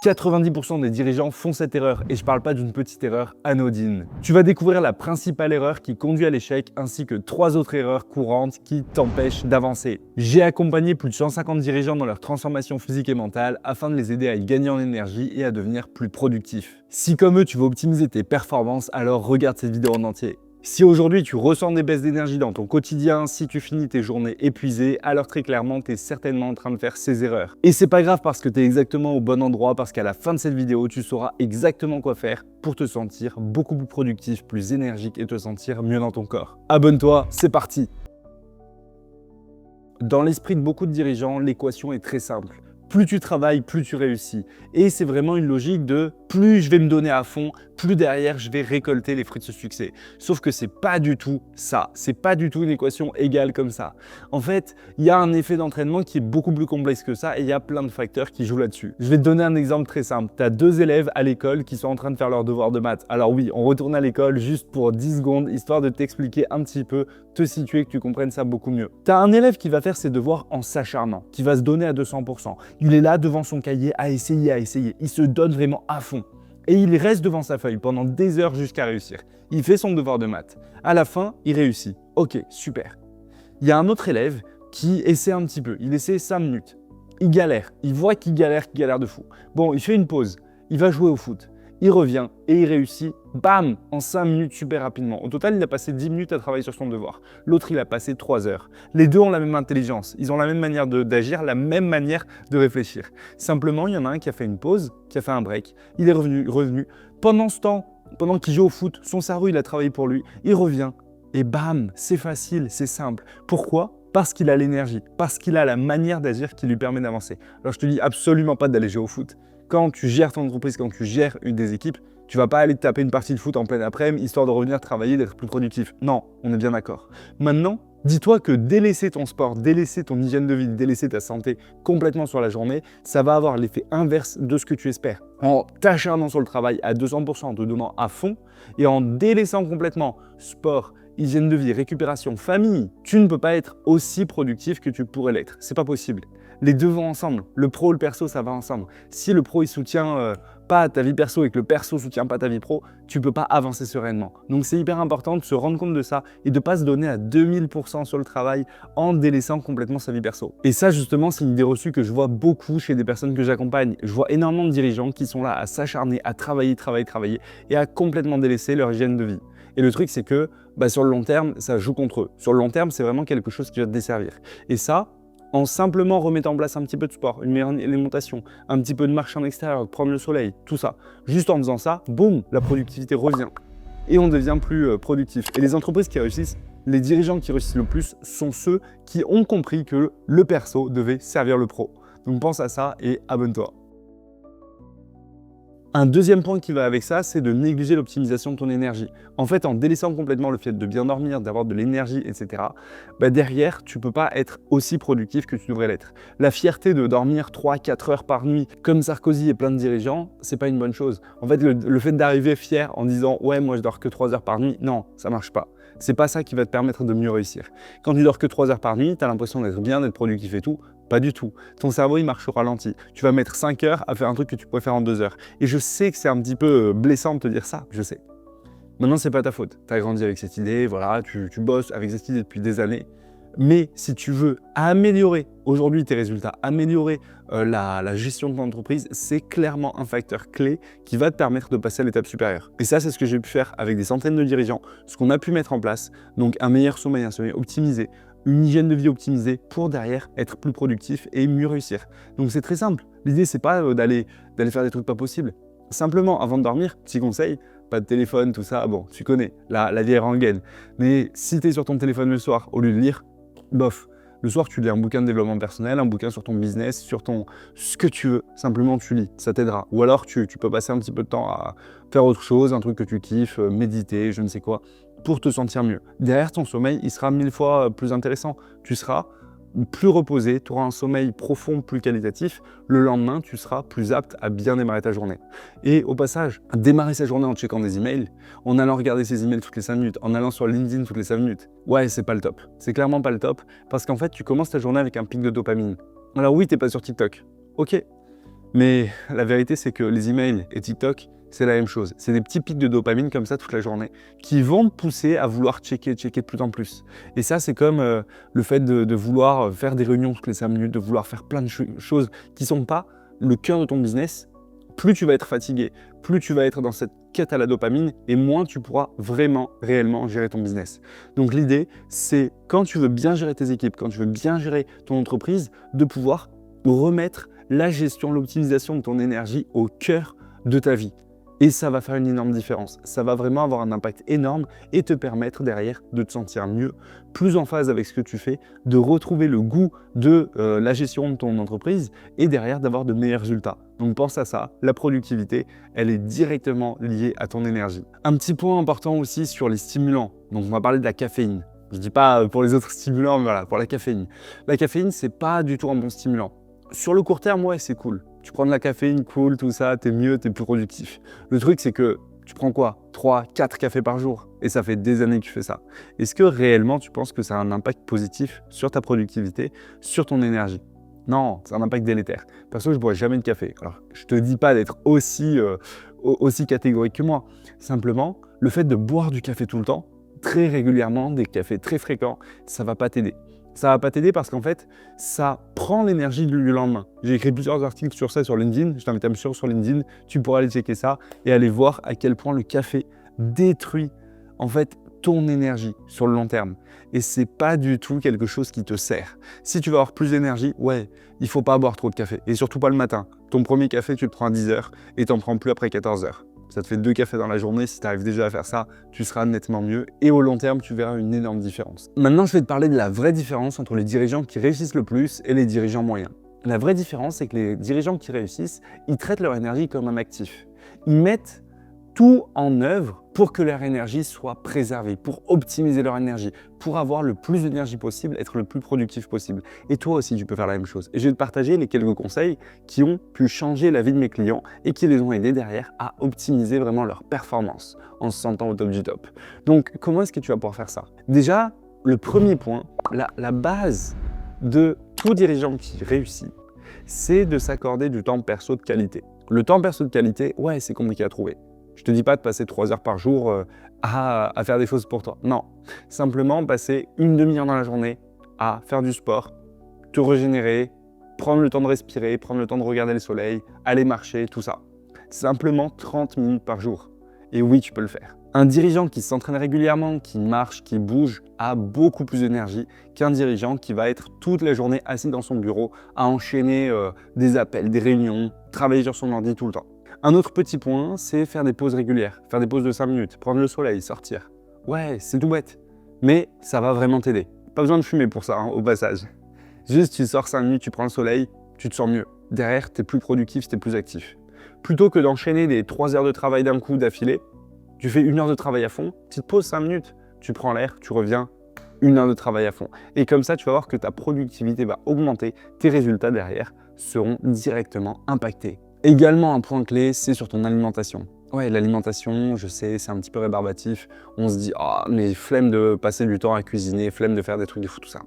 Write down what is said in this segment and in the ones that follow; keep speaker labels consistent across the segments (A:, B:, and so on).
A: 90% des dirigeants font cette erreur et je parle pas d'une petite erreur anodine. Tu vas découvrir la principale erreur qui conduit à l'échec ainsi que 3 autres erreurs courantes qui t'empêchent d'avancer. J'ai accompagné plus de 150 dirigeants dans leur transformation physique et mentale afin de les aider à y gagner en énergie et à devenir plus productifs. Si comme eux tu veux optimiser tes performances, alors regarde cette vidéo en entier. Si aujourd'hui tu ressens des baisses d'énergie dans ton quotidien, si tu finis tes journées épuisées, alors très clairement tu es certainement en train de faire ces erreurs. Et c'est pas grave parce que tu es exactement au bon endroit, parce qu'à la fin de cette vidéo, tu sauras exactement quoi faire pour te sentir beaucoup plus productif, plus énergique et te sentir mieux dans ton corps. Abonne-toi, c'est parti! Dans l'esprit de beaucoup de dirigeants, l'équation est très simple. Plus tu travailles, plus tu réussis. Et c'est vraiment une logique de plus je vais me donner à fond, plus derrière je vais récolter les fruits de ce succès. Sauf que c'est pas du tout ça. C'est pas du tout une équation égale comme ça. En fait, il y a un effet d'entraînement qui est beaucoup plus complexe que ça et il y a plein de facteurs qui jouent là-dessus. Je vais te donner un exemple très simple. Tu as 2 élèves à l'école qui sont en train de faire leur devoir de maths. Alors oui, on retourne à l'école juste pour 10 secondes, histoire de t'expliquer un petit peu, te situer, que tu comprennes ça beaucoup mieux. Tu as un élève qui va faire ses devoirs en s'acharnant, qui va se donner à 200%. Il est là devant son cahier à essayer. Il se donne vraiment à fond. Et il reste devant sa feuille pendant des heures jusqu'à réussir. Il fait son devoir de maths. À la fin, il réussit. Ok, super. Il y a un autre élève qui essaie un petit peu. Il essaie 5 minutes. Il galère. Il voit qu'il galère de fou. Bon, il fait une pause. Il va jouer au foot. Il revient et il réussit, bam, en 5 minutes super rapidement. Au total, il a passé 10 minutes à travailler sur son devoir. L'autre, il a passé 3 heures. Les deux ont la même intelligence, ils ont la même manière d'agir, la même manière de réfléchir. Simplement, il y en a un qui a fait une pause, qui a fait un break. Il est revenu. Pendant ce temps, pendant qu'il joue au foot, son cerveau, il a travaillé pour lui. Il revient et bam, c'est facile, c'est simple. Pourquoi ? Parce qu'il a l'énergie, parce qu'il a la manière d'agir qui lui permet d'avancer. Alors, je te dis absolument pas d'aller jouer au foot. Quand tu gères ton entreprise, quand tu gères une des équipes, tu vas pas aller te taper une partie de foot en pleine après-midi, histoire de revenir travailler, d'être plus productif. Non, on est bien d'accord. Maintenant, dis-toi que délaisser ton sport, délaisser ton hygiène de vie, délaisser ta santé complètement sur la journée, ça va avoir l'effet inverse de ce que tu espères. En t'acharnant sur le travail à 200%, en te donnant à fond, et en délaissant complètement sport, hygiène de vie, récupération, famille, tu ne peux pas être aussi productif que tu pourrais l'être. C'est pas possible. Les deux vont ensemble. Le pro, le perso, ça va ensemble. Si le pro, il soutient pas ta vie perso et que le perso soutient pas ta vie pro, tu peux pas avancer sereinement. Donc c'est hyper important de se rendre compte de ça et de pas se donner à 2000% sur le travail en délaissant complètement sa vie perso. Et ça, justement, c'est une idée reçue que je vois beaucoup chez des personnes que j'accompagne. Je vois énormément de dirigeants qui sont là à s'acharner, à travailler et à complètement délaisser leur hygiène de vie. Et le truc, c'est que sur le long terme, ça joue contre eux. Sur le long terme, c'est vraiment quelque chose qui va te desservir. Et ça, en simplement remettant en place un petit peu de sport, une meilleure alimentation, un petit peu de marche en extérieur, prendre le soleil, tout ça. Juste en faisant ça, boum, la productivité revient. Et on devient plus productif. Et les entreprises qui réussissent, les dirigeants qui réussissent le plus sont ceux qui ont compris que le perso devait servir le pro. Donc pense à ça et abonne-toi. Un deuxième point qui va avec ça, c'est de négliger l'optimisation de ton énergie. En fait, en délaissant complètement le fait de bien dormir, d'avoir de l'énergie, etc., derrière, tu ne peux pas être aussi productif que tu devrais l'être. La fierté de dormir 3-4 heures par nuit, comme Sarkozy et plein de dirigeants, c'est pas une bonne chose. En fait, le fait d'arriver fier en disant « ouais, moi je dors que 3 heures par nuit », non, ça marche pas. C'est pas ça qui va te permettre de mieux réussir. Quand tu dors que 3 heures par nuit, tu as l'impression d'être bien, d'être productif et tout. Pas du tout. Ton cerveau, il marche au ralenti. Tu vas mettre 5 heures à faire un truc que tu pourrais faire en 2 heures. Et je sais que c'est un petit peu blessant de te dire ça, je sais. Maintenant, c'est pas ta faute. Tu as grandi avec cette idée, voilà, tu bosses avec cette idée depuis des années. Mais si tu veux améliorer aujourd'hui tes résultats, améliorer la gestion de ton entreprise, c'est clairement un facteur clé qui va te permettre de passer à l'étape supérieure. Et ça, c'est ce que j'ai pu faire avec des centaines de dirigeants, ce qu'on a pu mettre en place. Donc un meilleur sommeil optimisé, une hygiène de vie optimisée pour derrière être plus productif et mieux réussir. Donc c'est très simple. L'idée, c'est pas d'aller faire des trucs pas possibles. Simplement, avant de dormir, petit conseil, pas de téléphone, tout ça, bon, tu connais, la vieille rengaine. Mais si tu es sur ton téléphone le soir, au lieu de lire, bof. Le soir, tu lis un bouquin de développement personnel, un bouquin sur ton business, sur ce que tu veux. Simplement, tu lis, ça t'aidera. Ou alors, tu peux passer un petit peu de temps à faire autre chose, un truc que tu kiffes, méditer, je ne sais quoi, pour te sentir mieux. Derrière, ton sommeil, il sera 1000 fois plus intéressant. Tu seras plus reposé, tu auras un sommeil profond, plus qualitatif. Le lendemain, tu seras plus apte à bien démarrer ta journée. Et au passage, démarrer sa journée en checkant des emails, en allant regarder ses emails toutes les 5 minutes, en allant sur LinkedIn toutes les 5 minutes, ouais, c'est pas le top. C'est clairement pas le top, parce qu'en fait, tu commences ta journée avec un pic de dopamine. Alors oui, t'es pas sur TikTok, ok, Mais la vérité, c'est que les emails et TikTok, c'est la même chose. C'est des petits pics de dopamine comme ça toute la journée qui vont te pousser à vouloir checker de plus en plus. Et ça, c'est comme le fait de vouloir faire des réunions toutes les 5 minutes, de vouloir faire plein de choses qui ne sont pas le cœur de ton business. Plus tu vas être fatigué, plus tu vas être dans cette quête à la dopamine et moins tu pourras vraiment, réellement gérer ton business. Donc l'idée, c'est quand tu veux bien gérer tes équipes, quand tu veux bien gérer ton entreprise, de pouvoir remettre la gestion, l'optimisation de ton énergie au cœur de ta vie. Et ça va faire une énorme différence. Ça va vraiment avoir un impact énorme et te permettre derrière de te sentir mieux, plus en phase avec ce que tu fais, de retrouver le goût de la gestion de ton entreprise et derrière d'avoir de meilleurs résultats. Donc pense à ça, la productivité, elle est directement liée à ton énergie. Un petit point important aussi sur les stimulants. Donc on va parler de la caféine. Je ne dis pas pour les autres stimulants, mais voilà, pour la caféine. La caféine, c'est pas du tout un bon stimulant. Sur le court terme, ouais, c'est cool. Tu prends de la caféine, cool, tout ça, t'es mieux, t'es plus productif. Le truc, c'est que tu prends quoi? 3, 4 cafés par jour et ça fait des années que tu fais ça. Est-ce que réellement, tu penses que ça a un impact positif sur ta productivité, sur ton énergie? Non, c'est un impact délétère. Perso, je bois jamais de café. Alors, je te dis pas d'être aussi catégorique que moi. Simplement, le fait de boire du café tout le temps, très régulièrement, des cafés très fréquents, ça va pas t'aider. Ça va pas t'aider parce qu'en fait, ça prend l'énergie du lendemain. J'ai écrit plusieurs articles sur ça sur LinkedIn. Je t'invite à me suivre sur LinkedIn. Tu pourras aller checker ça et aller voir à quel point le café détruit en fait ton énergie sur le long terme. Et c'est pas du tout quelque chose qui te sert. Si tu veux avoir plus d'énergie, ouais, il faut pas boire trop de café. Et surtout pas le matin. Ton premier café, tu le prends à 10h et t'en prends plus après 14h. Ça te fait 2 cafés dans la journée. Si tu arrives déjà à faire ça, tu seras nettement mieux. Et au long terme, tu verras une énorme différence. Maintenant, je vais te parler de la vraie différence entre les dirigeants qui réussissent le plus et les dirigeants moyens. La vraie différence, c'est que les dirigeants qui réussissent, ils traitent leur énergie comme un actif. Ils mettent tout en œuvre pour que leur énergie soit préservée, pour optimiser leur énergie, pour avoir le plus d'énergie possible, être le plus productif possible. Et toi aussi, tu peux faire la même chose. Et je vais te partager les quelques conseils qui ont pu changer la vie de mes clients et qui les ont aidés derrière à optimiser vraiment leur performance en se sentant au top du top. Donc, comment est-ce que tu vas pouvoir faire ça? Déjà, le premier point, la base de tout dirigeant qui réussit, c'est de s'accorder du temps perso de qualité. Le temps perso de qualité, ouais, c'est compliqué à trouver. Je te dis pas de passer 3 heures par jour à faire des choses pour toi. Non, simplement passer une demi-heure dans la journée à faire du sport, te régénérer, prendre le temps de respirer, prendre le temps de regarder le soleil, aller marcher, tout ça. Simplement 30 minutes par jour. Et oui, tu peux le faire. Un dirigeant qui s'entraîne régulièrement, qui marche, qui bouge, a beaucoup plus d'énergie qu'un dirigeant qui va être toute la journée assis dans son bureau à enchaîner des appels, des réunions, travailler sur son ordi tout le temps. Un autre petit point, c'est faire des pauses régulières, faire des pauses de 5 minutes, prendre le soleil, sortir. Ouais, c'est tout bête, mais ça va vraiment t'aider. Pas besoin de fumer pour ça, hein, au passage. Juste, tu sors 5 minutes, tu prends le soleil, tu te sens mieux. Derrière, tu es plus productif, tu es plus actif. Plutôt que d'enchaîner des 3 heures de travail d'un coup d'affilée, tu fais 1 heure de travail à fond, tu te poses 5 minutes, tu prends l'air, tu reviens, 1 heure de travail à fond. Et comme ça, tu vas voir que ta productivité va augmenter, tes résultats derrière seront directement impactés. Également, un point clé, c'est sur ton alimentation. Ouais, l'alimentation, je sais, c'est un petit peu rébarbatif. On se dit, ah, mais flemme de passer du temps à cuisiner, flemme de faire des trucs de fou, tout ça.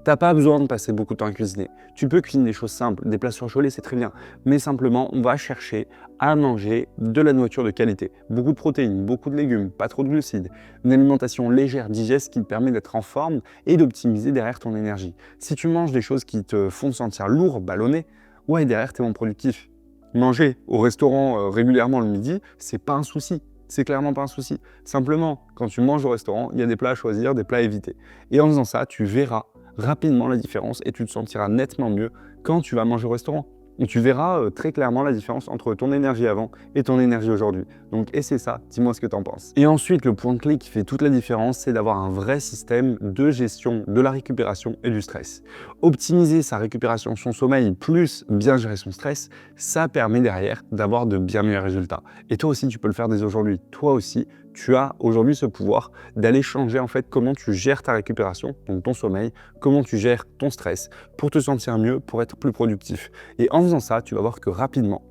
A: T'as pas besoin de passer beaucoup de temps à cuisiner. Tu peux cuisiner des choses simples, des plats surgelés, c'est très bien. Mais simplement, on va chercher à manger de la nourriture de qualité. Beaucoup de protéines, beaucoup de légumes, pas trop de glucides. Une alimentation légère, digeste, qui te permet d'être en forme et d'optimiser derrière ton énergie. Si tu manges des choses qui te font te sentir lourd, ballonné, ouais, derrière, t'es moins productif. Manger au restaurant régulièrement le midi, c'est pas un souci. C'est clairement pas un souci. Simplement, quand tu manges au restaurant, il y a des plats à choisir, des plats à éviter. Et en faisant ça, tu verras rapidement la différence et tu te sentiras nettement mieux quand tu vas manger au restaurant. Et tu verras très clairement la différence entre ton énergie avant et ton énergie aujourd'hui. Donc essaie ça, dis-moi ce que tu en penses. Et ensuite, le point clé qui fait toute la différence, c'est d'avoir un vrai système de gestion de la récupération et du stress. Optimiser sa récupération, son sommeil, plus bien gérer son stress, ça permet derrière d'avoir de bien meilleurs résultats. Et toi aussi, tu peux le faire dès aujourd'hui. Toi aussi, tu as aujourd'hui ce pouvoir d'aller changer en fait comment tu gères ta récupération, donc ton sommeil, comment tu gères ton stress pour te sentir mieux, pour être plus productif. Et en faisant ça, tu vas voir que rapidement,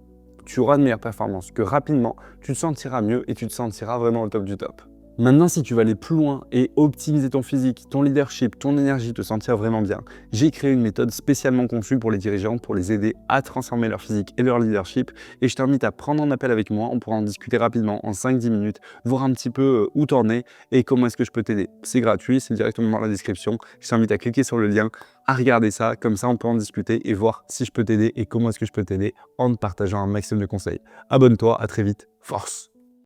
A: tu auras de meilleures performances, que rapidement, tu te sentiras mieux et tu te sentiras vraiment au top du top. Maintenant, si tu veux aller plus loin et optimiser ton physique, ton leadership, ton énergie, te sentir vraiment bien, j'ai créé une méthode spécialement conçue pour les dirigeants pour les aider à transformer leur physique et leur leadership. Et je t'invite à prendre un appel avec moi. On pourra en discuter rapidement en 5-10 minutes, voir un petit peu où t'en es et comment est-ce que je peux t'aider. C'est gratuit, c'est directement dans la description. Je t'invite à cliquer sur le lien, à regarder ça. Comme ça, on peut en discuter et voir si je peux t'aider et comment est-ce que je peux t'aider en te partageant un maximum de conseils. Abonne-toi, à très vite. Force!